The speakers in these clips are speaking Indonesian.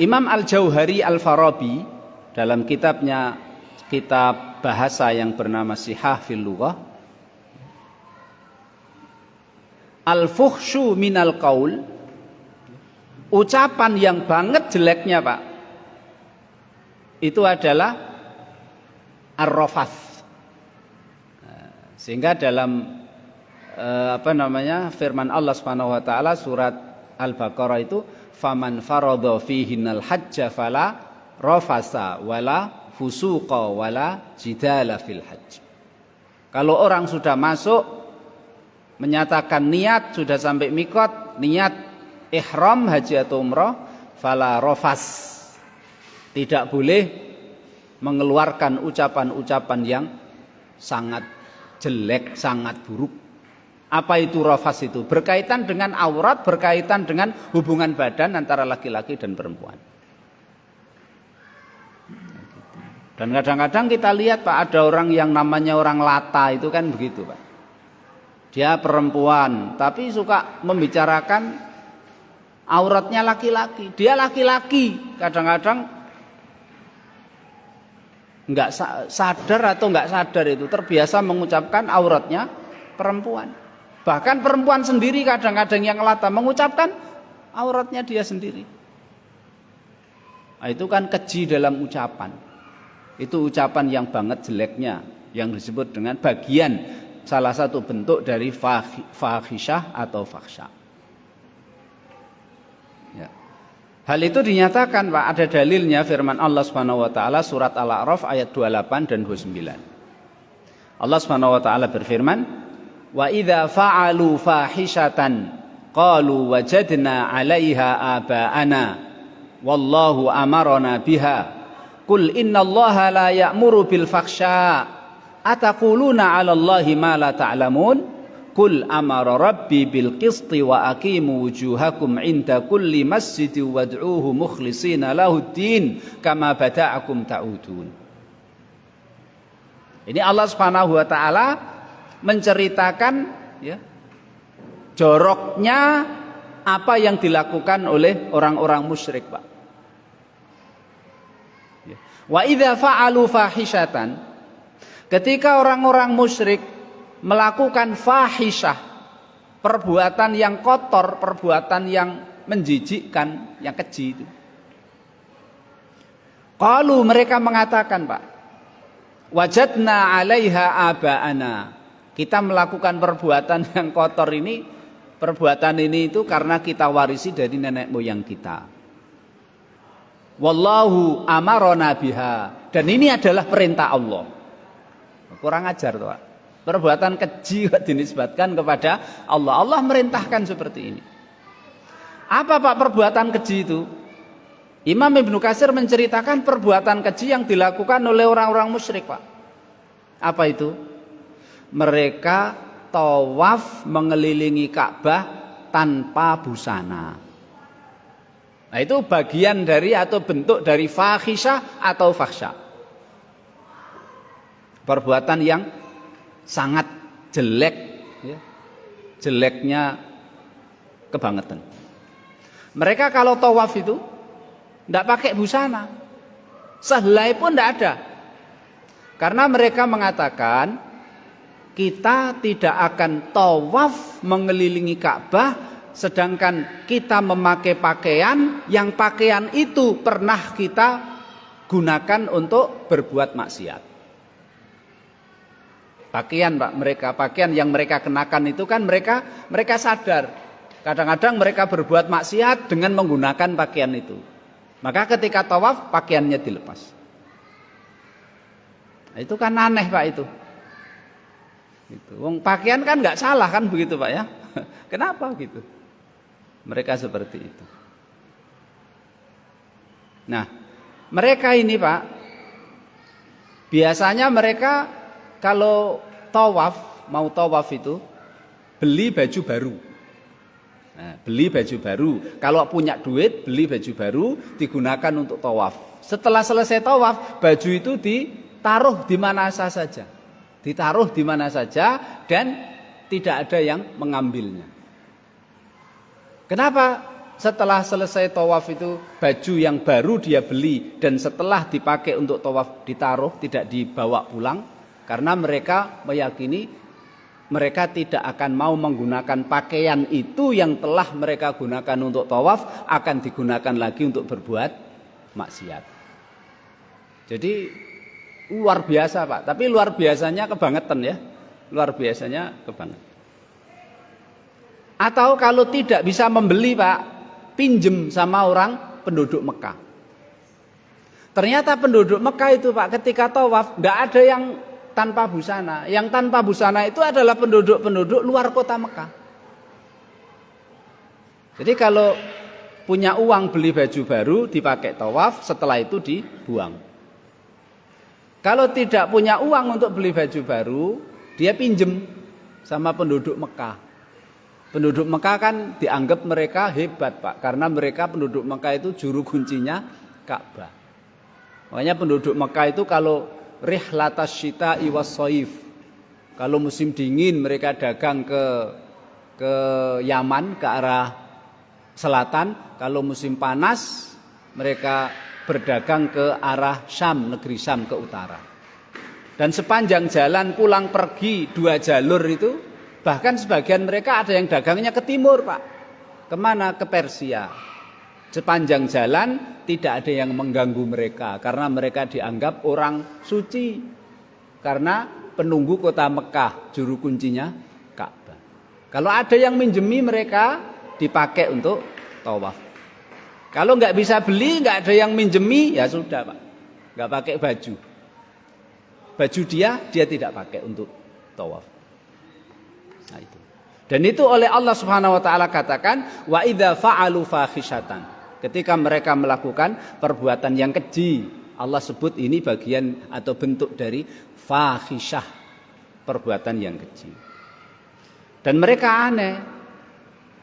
Imam Al-Jauhari Al-Farabi dalam kitab bahasa yang bernama Sihah fil Lughah, al-fuhsyu minal qaul, ucapan yang banget jeleknya Pak, itu adalah ar-rafath. Sehingga dalam firman Allah Subhanahu wa taala surat Al-Baqarah itu, faman faradha fihinal hajja fala rafasa wala fusuqa wala jidala fil hajj. Kalau orang sudah masuk menyatakan niat, sudah sampai mikot, niat ihram haji atau umrah, fala rafas, tidak boleh mengeluarkan ucapan-ucapan yang sangat jelek, sangat buruk. Apa itu rafas itu? Berkaitan dengan aurat, berkaitan dengan hubungan badan antara laki-laki dan perempuan. Dan kadang-kadang kita lihat Pak, ada orang yang namanya orang lata, itu kan begitu Pak. Dia perempuan, tapi suka membicarakan auratnya laki-laki. Dia laki-laki, kadang-kadang nggak sadar atau nggak sadar itu terbiasa mengucapkan auratnya perempuan. Bahkan perempuan sendiri kadang-kadang yang lata mengucapkan auratnya dia sendiri. Nah, itu kan keji dalam ucapan. Itu ucapan yang banget jeleknya, yang disebut dengan bagian salah satu bentuk dari fahisyah atau fahsya. Ya. Hal itu dinyatakan Pak, ada dalilnya firman Allah Subhanahu wa taala surat Al-A'raf ayat 28 dan 29. Allah Subhanahu wa taala berfirman, wa idza fa'alu fahishatan qalu wajadna 'alaiha aba'ana wallahu amarna biha qul innallaha la ya'muru bil fakhsha ataquluna 'alallahi ma la ta'lamun qul amara rabbi bil qisti wa aqimu wujuhakum 'inda kulli masjidin wad'uuhu mukhlishina lahuddin kama bada'akum ta'udun. Ini Allah Subhanahu wa taala menceritakan ya, joroknya apa yang dilakukan oleh orang-orang musyrik Pak. Ya. Wa idza fa'alu fahishatan, ketika orang-orang musyrik melakukan fahisyah, perbuatan yang kotor, perbuatan yang menjijikkan, yang keji itu. Qalu, mereka mengatakan Pak, wajadna 'alaiha aba'ana. Kita melakukan perbuatan yang kotor ini, perbuatan ini itu karena kita warisi dari nenek moyang kita. Wallahu amarona biha, dan ini adalah perintah Allah. Kurang ajar tuh Pak. Perbuatan keji dinisbatkan kepada Allah. Allah merintahkan seperti ini. Apa Pak perbuatan keji itu? Imam Ibnu Katsir menceritakan perbuatan keji yang dilakukan oleh orang-orang musyrik Pak. Apa itu? Mereka tawaf mengelilingi Ka'bah tanpa busana. Nah, itu bagian dari atau bentuk dari fahisyah atau fahsya. Perbuatan yang sangat jelek, ya, jeleknya kebangetan. Mereka kalau tawaf itu tidak pakai busana, sehelai pun tidak ada, karena mereka mengatakan kita tidak akan tawaf mengelilingi Ka'bah sedangkan kita memakai pakaian yang pakaian itu pernah kita gunakan untuk berbuat maksiat. Pakaian Pak, pakaian yang mereka kenakan itu kan mereka sadar kadang-kadang mereka berbuat maksiat dengan menggunakan pakaian itu. Maka ketika tawaf pakaiannya dilepas. Nah, itu kan aneh Pak itu. Wong pakaian kan nggak salah kan begitu Pak ya? Kenapa gitu? Mereka seperti itu. Nah, mereka ini Pak, biasanya mereka kalau mau tawaf itu beli baju baru. Nah, beli baju baru. Kalau punya duit beli baju baru digunakan untuk tawaf. Setelah selesai tawaf, baju itu ditaruh di mana saja. Ditaruh di mana saja dan tidak ada yang mengambilnya. Kenapa setelah selesai tawaf itu baju yang baru dia beli dan setelah dipakai untuk tawaf ditaruh, tidak dibawa pulang, karena mereka meyakini mereka tidak akan mau menggunakan pakaian itu yang telah mereka gunakan untuk tawaf akan digunakan lagi untuk berbuat maksiat. Jadi luar biasa Pak, tapi luar biasanya kebangetan ya, luar biasanya kebangetan. Atau kalau tidak bisa membeli Pak, pinjem sama orang penduduk Mekah. Ternyata penduduk Mekah itu Pak ketika tawaf nggak ada yang tanpa busana. Yang tanpa busana itu adalah penduduk-penduduk luar kota Mekah. Jadi kalau punya uang beli baju baru dipakai tawaf, setelah itu dibuang. Kalau tidak punya uang untuk beli baju baru, dia pinjem sama penduduk Mekah. Penduduk Mekah kan dianggap mereka hebat Pak, karena mereka penduduk Mekah itu juru kuncinya Ka'bah. Makanya penduduk Mekah itu kalau rihlatas syita'i was shaif, kalau musim dingin mereka dagang ke Yaman, ke arah selatan. Kalau musim panas mereka berdagang ke arah Syam, negeri Syam ke utara. Dan sepanjang jalan pulang pergi 2 jalur itu, bahkan sebagian mereka ada yang dagangnya ke timur Pak. Kemana? Ke Persia. Sepanjang jalan tidak ada yang mengganggu mereka, karena mereka dianggap orang suci, karena penunggu kota Mekah, juru kuncinya Ka'bah. Kalau ada yang minjemi mereka dipakai untuk tawaf. Kalau nggak bisa beli, nggak ada yang minjemi, ya sudah Pak, nggak pakai baju. Baju dia tidak pakai untuk tawaf. Nah itu. Dan itu oleh Allah Subhanahu wa taala katakan wa idza fa'alu fahisyatan. Ketika mereka melakukan perbuatan yang keji, Allah sebut ini bagian atau bentuk dari fahisyah, perbuatan yang keji. Dan mereka aneh.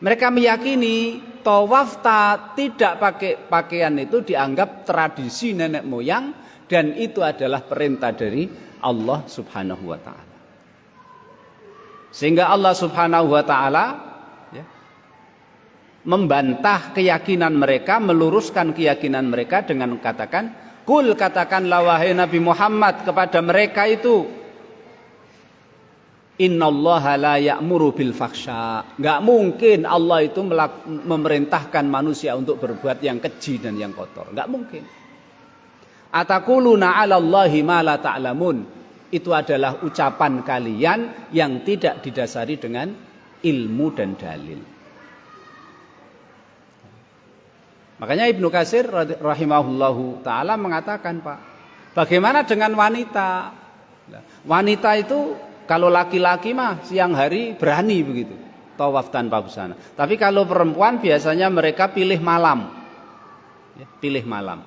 Mereka meyakini tawaf tidak pakai pakaian itu dianggap tradisi nenek moyang, dan itu adalah perintah dari Allah Subhanahu wa taala. Sehingga Allah Subhanahu wa taala ya, membantah keyakinan mereka, meluruskan keyakinan mereka dengan katakan, "Qul," katakanlah wahai Nabi Muhammad kepada mereka itu, "Innallaha la ya'muru bil fahsya." Enggak mungkin Allah itu memerintahkan manusia untuk berbuat yang keji dan yang kotor. Enggak mungkin. Ataquluna 'alallahi ma la ta'lamun. Itu adalah ucapan kalian yang tidak didasari dengan ilmu dan dalil. Makanya Ibnu Katsir rahimahullahu ta'ala mengatakan Pak, bagaimana dengan wanita? Wanita itu kalau laki-laki mah siang hari berani begitu, tawaf tanpa busana. Tapi kalau perempuan biasanya mereka pilih malam, ya, pilih malam.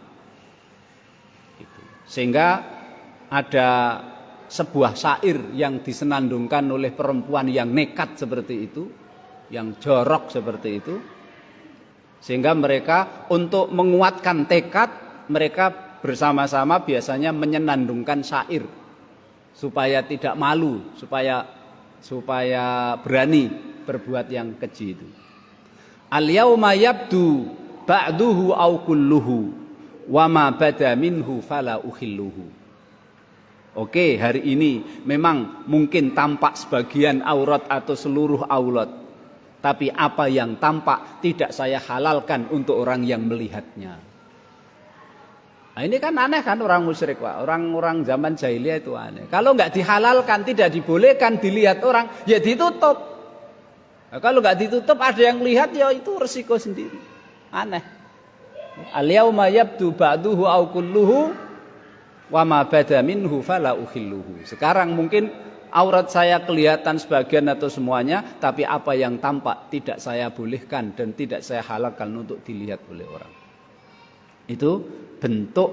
Gitu. Sehingga ada sebuah syair yang disenandungkan oleh perempuan yang nekat seperti itu, yang jorok seperti itu, sehingga mereka untuk menguatkan tekad mereka bersama-sama biasanya menyenandungkan syair supaya tidak malu, supaya berani berbuat yang keji itu. Al-yauma yabdu ba'duhu aw kulluhu wa ma bada minhu fala ukhilluhu. Oke, hari ini memang mungkin tampak sebagian aurat atau seluruh aurat, tapi apa yang tampak tidak saya halalkan untuk orang yang melihatnya. Nah, ini kan aneh kan orang musyrik Pak, orang-orang zaman jahiliyah itu aneh. Kalau nggak dihalalkan, tidak dibolehkan dilihat orang, ya ditutup. Nah, kalau nggak ditutup ada yang lihat, ya itu resiko sendiri. Aneh. Al-yauma yabdu ba'duhu aw kulluhu wa ma bada minhu fala ukhilluhu. Sekarang mungkin aurat saya kelihatan sebagian atau semuanya, tapi apa yang tampak tidak saya bolehkan dan tidak saya halalkan untuk dilihat oleh orang. Itu bentuk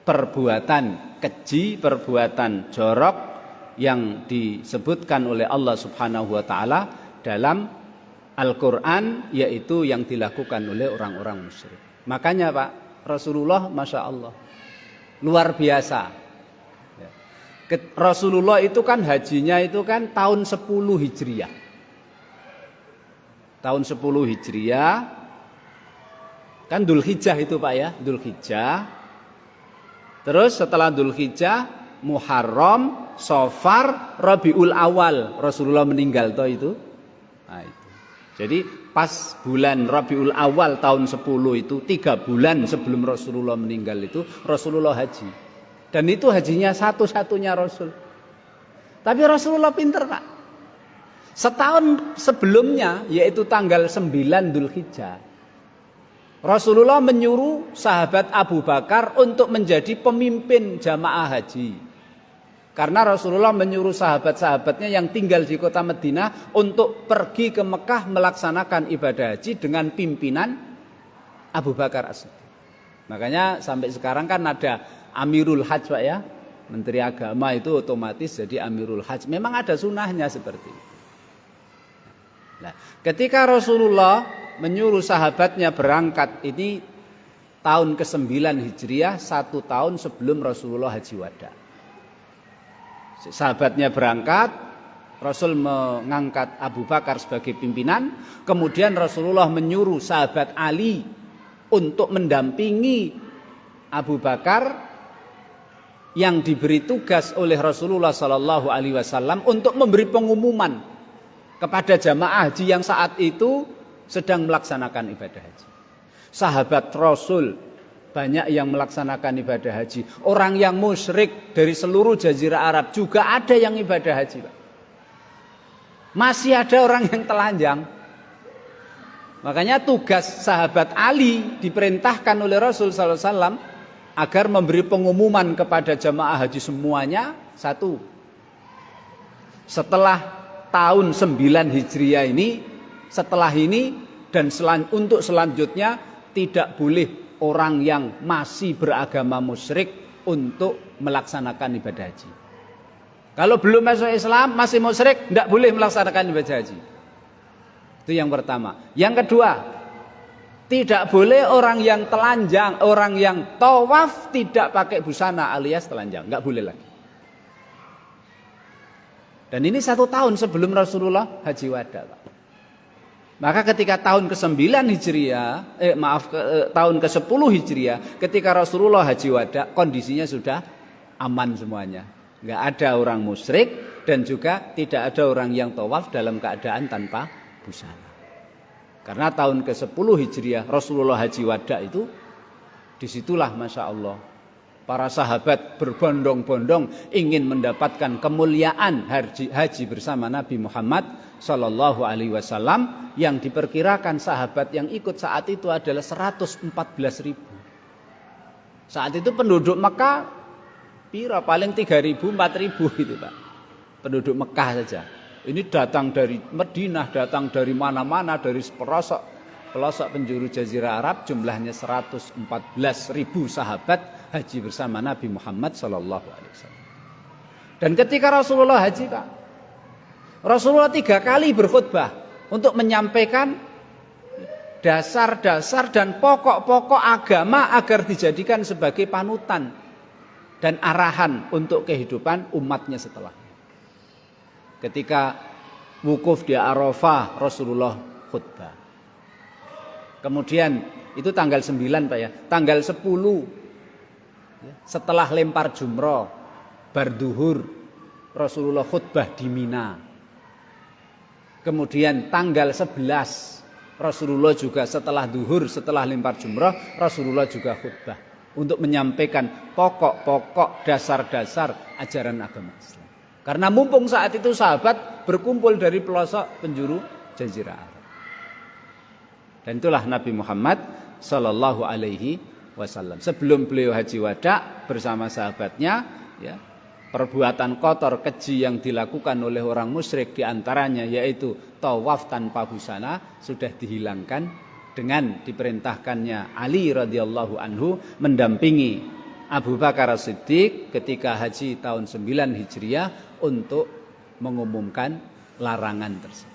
perbuatan keji, perbuatan jorok yang disebutkan oleh Allah Subhanahu wa taala dalam Al-Qur'an, yaitu yang dilakukan oleh orang-orang musyrik. Makanya Pak, Rasulullah Masya Allah luar biasa. Rasulullah itu kan hajinya itu kan tahun 10 Hijriah. Tahun 10 Hijriah Kan Dzulhijjah itu Pak ya, Dzulhijjah. Terus setelah Dzulhijjah, Muharram, Safar, Rabiul Awal Rasulullah meninggal toh itu. Nah, itu. Jadi pas bulan Rabiul Awal tahun 10 itu 3 bulan sebelum Rasulullah meninggal itu Rasulullah haji. Dan itu hajinya satu-satunya Rasul. Tapi Rasulullah pinter Pak. Setahun sebelumnya yaitu tanggal 9 Dzulhijjah Rasulullah menyuruh sahabat Abu Bakar untuk menjadi pemimpin jamaah haji. Karena Rasulullah menyuruh sahabat-sahabatnya yang tinggal di kota Madinah untuk pergi ke Mekah melaksanakan ibadah haji dengan pimpinan Abu Bakar As-Siddiq. Makanya sampai sekarang kan ada Amirul Hajj Pak ya. Menteri Agama itu otomatis jadi Amirul Hajj. Memang ada sunahnya seperti itu. Nah, ketika Rasulullah menyuruh sahabatnya berangkat ini tahun ke-9 Hijriah, 1 tahun sebelum Rasulullah haji wada. Sahabatnya berangkat, Rasul mengangkat Abu Bakar sebagai pimpinan, kemudian Rasulullah menyuruh sahabat Ali untuk mendampingi Abu Bakar yang diberi tugas oleh Rasulullah Shallallahu Alaihi Wasallam untuk memberi pengumuman kepada jamaah haji yang saat itu sedang melaksanakan ibadah haji. Sahabat Rasul banyak yang melaksanakan ibadah haji. Orang yang musyrik dari seluruh jazirah Arab juga ada yang ibadah haji Pak. Masih ada orang yang telanjang. Makanya tugas sahabat Ali diperintahkan oleh Rasul SAW agar memberi pengumuman kepada jamaah haji semuanya. 1. Setelah tahun 9 Hijriah ini, setelah ini dan untuk selanjutnya tidak boleh orang yang masih beragama musyrik untuk melaksanakan ibadah haji. Kalau belum masuk Islam, masih musyrik, tidak boleh melaksanakan ibadah haji. Itu yang pertama. Yang kedua, tidak boleh orang yang telanjang, orang yang tawaf tidak pakai busana alias telanjang, nggak boleh lagi. Dan ini 1 tahun sebelum Rasulullah haji wada, Pak. Maka ketika tahun ke-9 Hijriah, tahun ke-10 Hijriah, ketika Rasulullah haji wada, kondisinya sudah aman semuanya. Enggak ada orang musyrik dan juga tidak ada orang yang tawaf dalam keadaan tanpa busana. Karena tahun ke-10 Hijriah Rasulullah haji wada itu, disitulah Masya Allah para sahabat berbondong-bondong ingin mendapatkan kemuliaan haji bersama Nabi Muhammad Sallallahu Alaihi Wasallam, yang diperkirakan sahabat yang ikut saat itu adalah 114.000. Saat itu penduduk Mekah paling 3.000, 4.000 gitu Pak. Penduduk Mekah saja. Ini datang dari Madinah, datang dari mana-mana, dari pelosok penjuru Jazirah Arab, jumlahnya 114.000 sahabat haji bersama Nabi Muhammad Sallallahu Alaihi Wasallam. Dan ketika Rasulullah haji Pak, Rasulullah 3 kali berkhutbah untuk menyampaikan dasar-dasar dan pokok-pokok agama agar dijadikan sebagai panutan dan arahan untuk kehidupan umatnya setelah. Ketika wukuf di Arafah, Rasulullah khutbah. Kemudian itu tanggal 9 Pak ya. Tanggal 10 setelah lempar jumrah, barduhur, Rasulullah khutbah di Mina. Kemudian tanggal 11 Rasulullah juga setelah duhur, setelah lempar jumrah, Rasulullah juga khutbah untuk menyampaikan pokok-pokok dasar-dasar ajaran agama Islam. Karena mumpung saat itu sahabat berkumpul dari pelosok penjuru Jazirah Arab. Dan itulah Nabi Muhammad Sallallahu Alaihi Wasallam. Sebelum beliau haji wada bersama sahabatnya, ya, perbuatan kotor keji yang dilakukan oleh orang musyrik diantaranya yaitu tawaf tanpa busana sudah dihilangkan dengan diperintahkannya Ali radhiyallahu anhu mendampingi Abu Bakar As-Siddiq ketika haji tahun 9 Hijriah untuk mengumumkan larangan tersebut.